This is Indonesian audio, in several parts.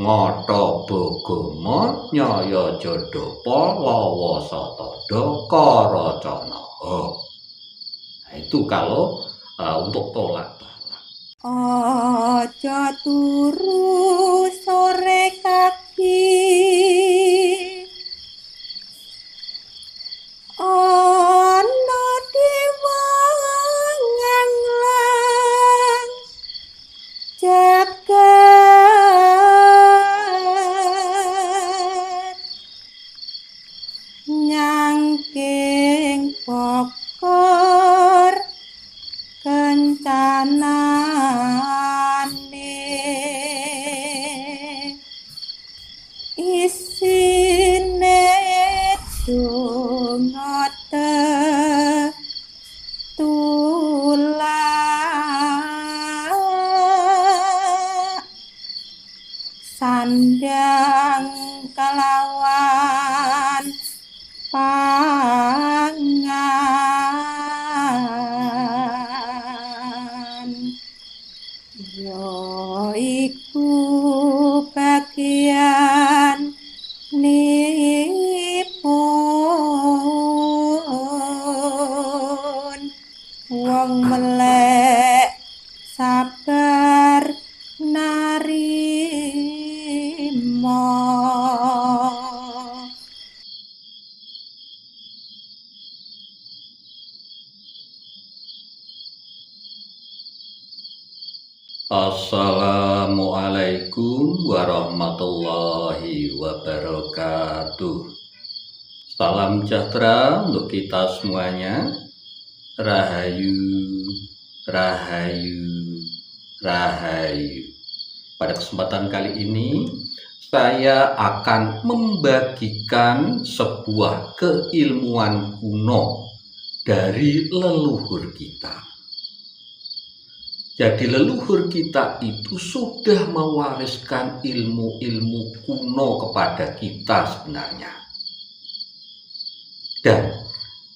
ngata bogoma nyaya jodapa wawa satada karacana. Nah, itu kalau untuk tolak balak. Aja turu sore kaki, ana diwanganglang jagat nyangking pokor kencanane isine donga tetulak sandang kelawan pangan ya iku bagian nipun wong melek sabar narima. Assalamualaikum warahmatullahi wabarakatuh. Salam sejahtera untuk kita semuanya. Rahayu, rahayu, rahayu. Pada kesempatan kali ini saya akan membagikan sebuah keilmuan kuno dari leluhur kita. Jadi leluhur kita itu sudah mewariskan ilmu-ilmu kuno kepada kita sebenarnya. Dan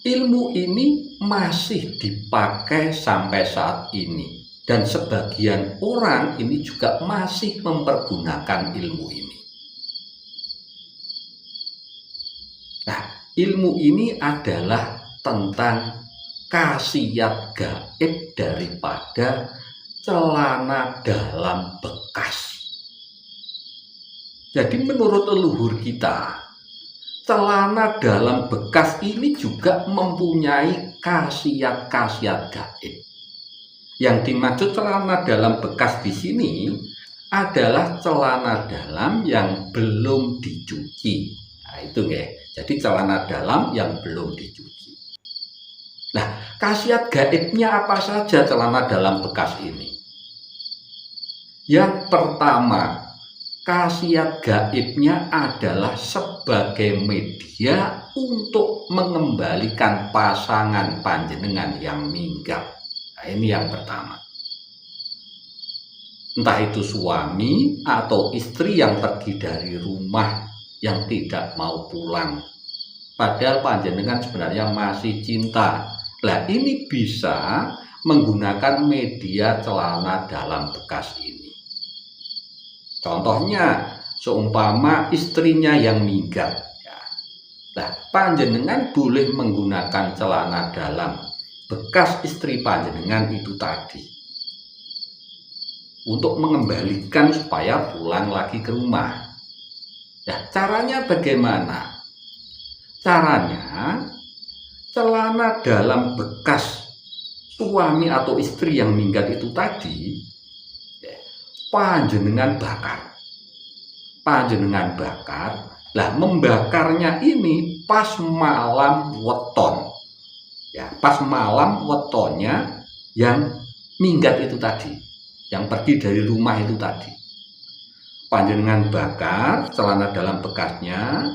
ilmu ini masih dipakai sampai saat ini. Dan sebagian orang ini juga masih mempergunakan ilmu ini. Nah, ilmu ini adalah tentang khasiat gaib daripada celana dalam bekas. Jadi menurut leluhur kita, celana dalam bekas ini juga mempunyai khasiat-khasiat gaib. Yang dimaksud celana dalam bekas di sini adalah celana dalam yang belum dicuci. Nah, itu ya. Jadi celana dalam yang belum dicuci. Nah, khasiat gaibnya apa saja celana dalam bekas ini? Yang pertama, khasiat gaibnya adalah sebagai media untuk mengembalikan pasangan panjenengan yang minggat. Nah, ini yang pertama. Entah itu suami atau istri yang pergi dari rumah yang tidak mau pulang. Padahal panjenengan sebenarnya masih cinta. Nah, ini bisa menggunakan media celana dalam bekas ini. Contohnya, seumpama istrinya yang minggat. Ya. Nah, panjenengan boleh menggunakan celana dalam bekas istri panjenengan itu tadi. Untuk mengembalikan supaya pulang lagi ke rumah. Ya, caranya bagaimana? Caranya, celana dalam bekas suami atau istri yang minggat itu tadi, panjenengan bakar. Lah, membakarnya ini pas malam weton. Ya, pas malam wetonnya yang minggat itu tadi, yang pergi dari rumah itu tadi. Panjenengan bakar celana dalam bekasnya,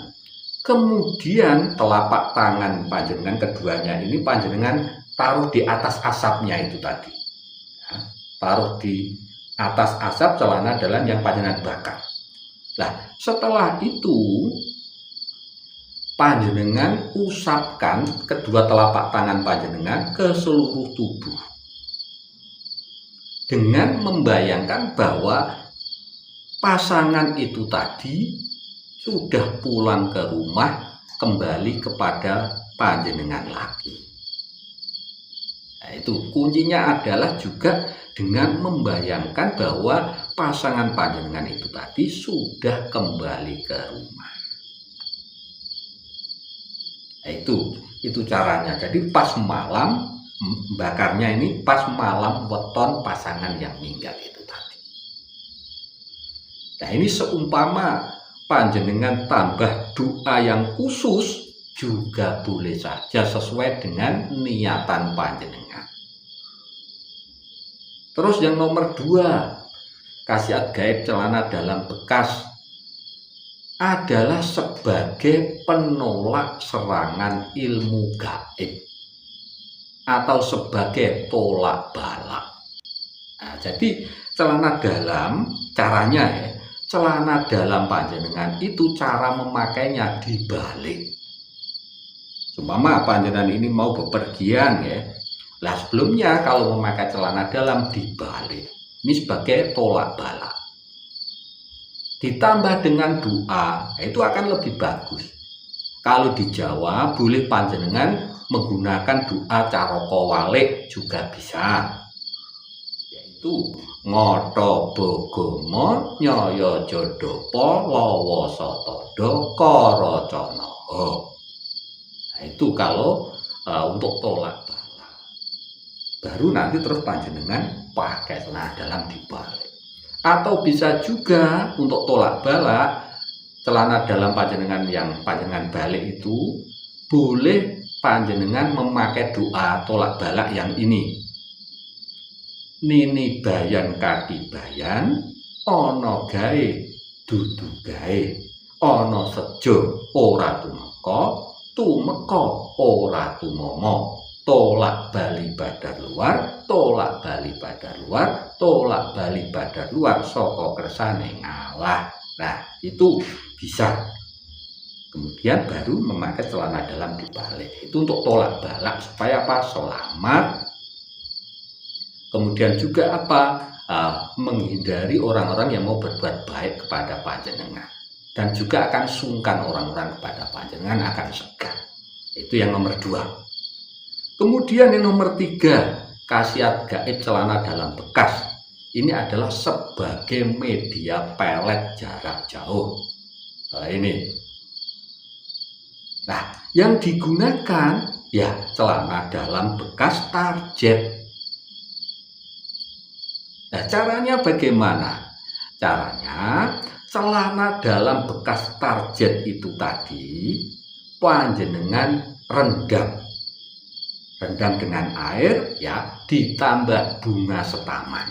kemudian telapak tangan panjenengan keduanya ini panjenengan taruh di atas asapnya itu tadi. Ya, taruh di atas asap celana dalam yang panjenengan bakar. Nah, setelah itu panjenengan usapkan kedua telapak tangan panjenengan ke seluruh tubuh dengan membayangkan bahwa pasangan itu tadi sudah pulang ke rumah, kembali kepada panjenengan lagi. Nah, itu kuncinya adalah juga dengan membayangkan bahwa pasangan panjenengan itu tadi sudah kembali ke rumah. Nah, itu caranya. Jadi pas malam bakarnya ini pas malam weton pasangan yang minggat itu tadi. Nah, ini seumpama panjenengan tambah doa yang khusus juga boleh saja sesuai dengan niatan panjenengan. Terus yang nomor 2, khasiat gaib celana dalam bekas adalah sebagai penolak serangan ilmu gaib atau sebagai tolak bala. Nah, jadi celana dalam caranya ya, celana dalam panjenengan itu cara memakainya dibalik. Umpama panjenengan ini mau bepergian ya. Lah sebelumnya kalau memakai celana dalam dibalik. Ini sebagai tolak bala. Ditambah dengan doa, itu akan lebih bagus. Kalau di Jawa boleh panjenengan menggunakan doa caraka walik juga bisa. Yaitu ngoto bogomo nyaya jodopo lawa satodo karaconoho. Nah, itu kalau untuk tolak bala. Baru nanti terus panjenengan pakai celana dalam dibalik. Atau bisa juga untuk tolak bala, celana dalam panjenengan yang panjenengan balik itu boleh panjenengan memakai doa tolak bala yang ini. Nini bayan kati bayan, ono gawe dudu gawe, ono sejo ora tumeka ora tumomo. Tolak bali badar luar, tolak bali badar luar, tolak bali badar luar, saka kersane ngalah. Nah, itu bisa. Kemudian baru memakai celana dalam dibalik. Itu untuk tolak bala supaya apa? Selamat. Kemudian juga apa? Menghindari orang-orang yang mau berbuat baik kepada panjenengan. Dan juga akan sungkan orang-orang kepada panjenengan, akan segan. Itu yang nomor 2. Kemudian yang nomor 3, khasiat gaib celana dalam bekas. Ini adalah sebagai media pelet jarak jauh. Nah, ini. Nah, yang digunakan ya celana dalam bekas target. Nah, caranya bagaimana? Caranya celana dalam bekas target itu tadi panjenengan rendam dengan air ya, ditambah bunga setaman.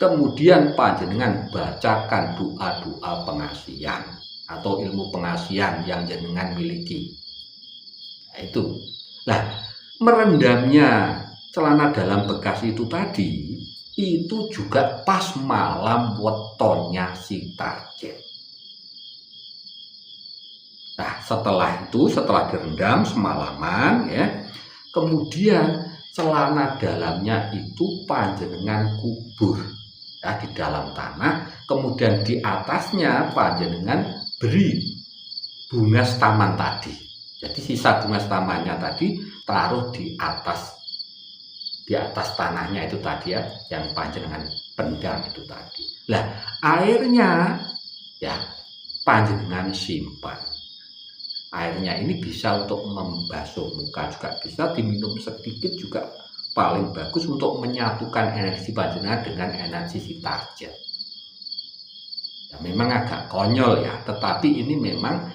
Kemudian panjenengan bacakan doa-doa pengasihan atau ilmu pengasihan yang jenengan miliki. Nah, itu. Nah, merendamnya celana dalam bekas itu tadi itu juga pas malam wetonnya si target. Nah, setelah direndam semalaman ya, kemudian celana dalamnya itu panjenengan kubur ya, di dalam tanah. Kemudian di atasnya panjenengan beri bunga setaman tadi. Jadi sisa bunga setamannya tadi taruh di atas tanahnya itu tadi ya, yang panjenengan pendam itu tadi. Lah, airnya ya panjenengan simpan. Airnya ini bisa untuk membasuh muka juga bisa, diminum sedikit juga paling bagus untuk menyatukan energi panjenengan dengan energi si target. Ya, memang agak konyol ya, tetapi ini memang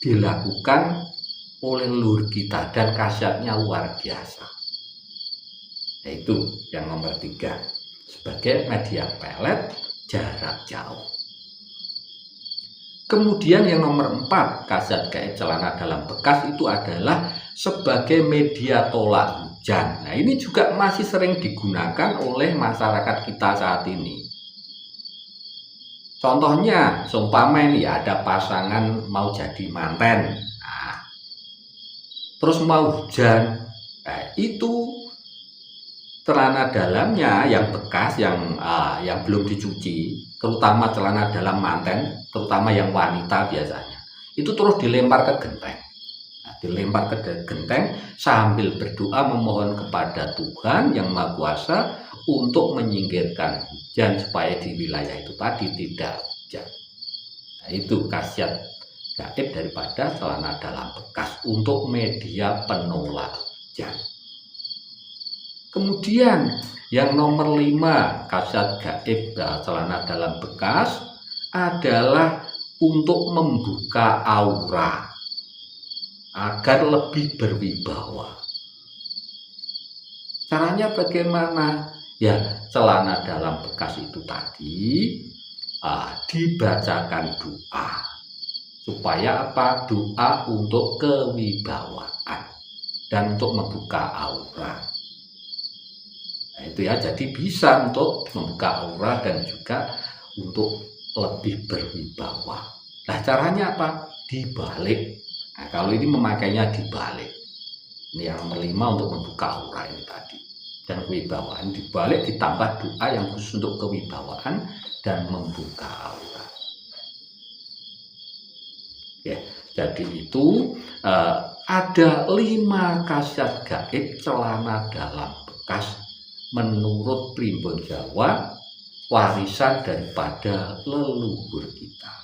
dilakukan oleh leluhur kita dan khasiatnya luar biasa. Yaitu yang nomor 3, sebagai media pelet jarak jauh. Kemudian yang nomor 4, khasiat gaib celana dalam bekas itu adalah sebagai media tolak hujan. Nah, ini juga masih sering digunakan oleh masyarakat kita saat ini. Contohnya, seumpama ini ya, ada pasangan mau jadi manten. Nah, terus mau hujan. Nah, itu celana dalamnya yang bekas yang belum dicuci, terutama celana dalam manten, terutama yang wanita biasanya, itu terus dilempar ke genteng. Nah, dilempar ke genteng sambil berdoa memohon kepada Tuhan yang Maha Kuasa untuk menyingkirkan hujan supaya di wilayah itu tadi tidak hujan. Nah, itu khasiat gaib daripada celana dalam bekas untuk media penolak hujan. Kemudian yang nomor 5 khasiat gaib celana dalam bekas adalah untuk membuka aura agar lebih berwibawa. Caranya bagaimana? Ya, celana dalam bekas itu tadi dibacakan doa. Supaya apa? Doa untuk kewibawaan dan untuk membuka aura. Nah, itu ya, jadi bisa untuk membuka aura dan juga untuk lebih berwibawa. Nah, caranya apa? Dibalik. Nah, kalau ini memakainya dibalik. Ini yang nomor 5 untuk membuka aura ini tadi. Dan kewibawaan dibalik ditambah doa yang khusus untuk kewibawaan dan membuka aura. Ya, jadi itu ada 5 khasiat gaib celana dalam bekas menurut Primbon Jawa, warisan daripada leluhur kita.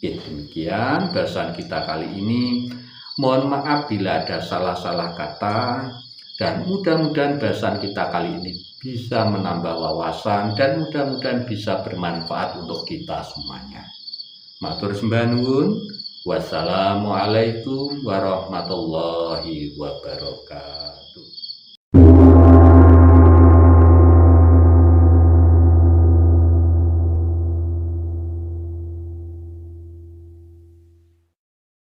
Ya, demikian bahasan kita kali ini. Mohon maaf bila ada salah-salah kata, dan mudah-mudahan bahasan kita kali ini bisa menambah wawasan dan mudah-mudahan bisa bermanfaat untuk kita semuanya. Matur sembah nuwun. Wassalamualaikum warahmatullahi wabarakatuh.